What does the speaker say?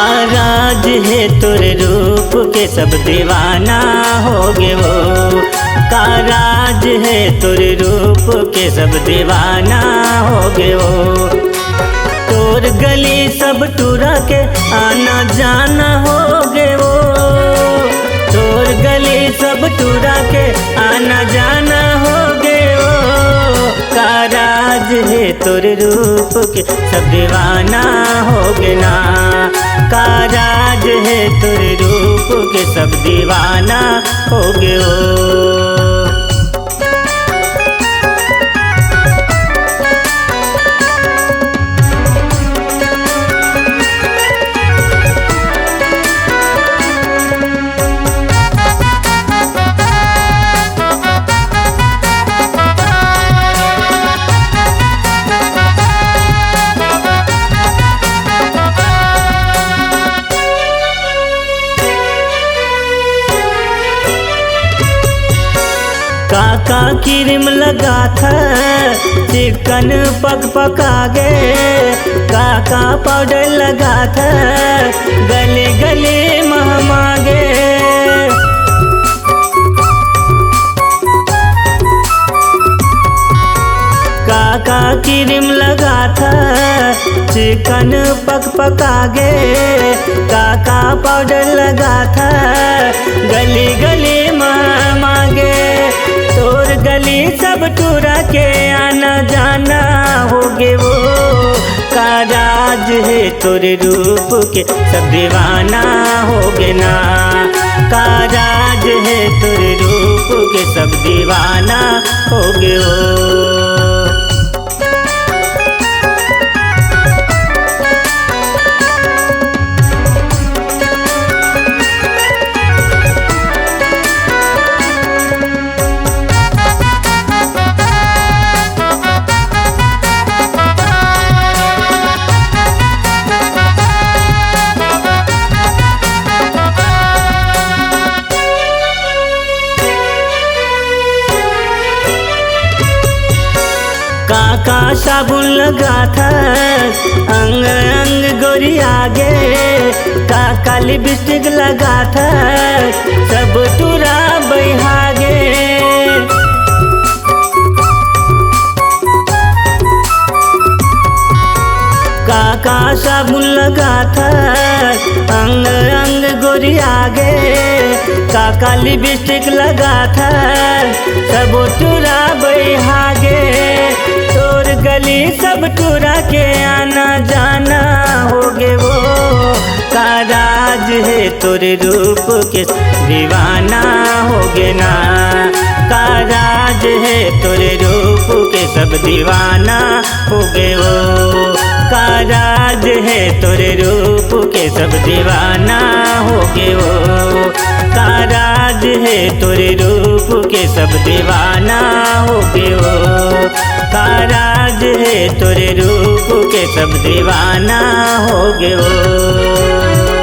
का राज है तोरे रूप के सब दीवाना हो गए वो। का राज है तोरे रूप के सब दीवाना हो गए वो। तोर गली सब टूरा के आना जाना हो गए वो। तोर गली सब टूरा के आना जाना हो गए वो। का राज है तोरे रूप के सब दीवाना हो गए ना। का राज है तोरे रूप के सब दीवाना हो गए हो। काका क्रीम लगा था चिकन पक पका गे। काका पाउडर लगा था गले गले महमागे। काका क्रीम लगा था चिकन पक पका गे। काका पाउडर लगा था गली गली महमागे। तोर गली सब टूरा के आना जाना हो गे वो। का राज है तोरे रूप के सब दीवाना हो गे ना। का राज है तोरे रूप के सब दीवाना हो गे वो। काका साबुन लगा था अंग अंग गोरी आगे। काका लिपस्टिक लगा था सब टूरा बहागे। काका साबुन लगा था अंग अंग गोरी आगे। काका लिपस्टिक लगा था सब टूरा बहागे। तोर गली सब टूरा के आना जाना हो गे वो। का राज है तोरे रूप के दीवाना हो गे ना। का राज है तोरे रूप के सब दीवाना हो गे वो। का राज है तोरे रूप के सब दीवाना हो गे वो। का राज है तोरे रूप के सब दीवाना हो गे वो। का राज है तोरे रूप के सब दीवाना हो गे वो।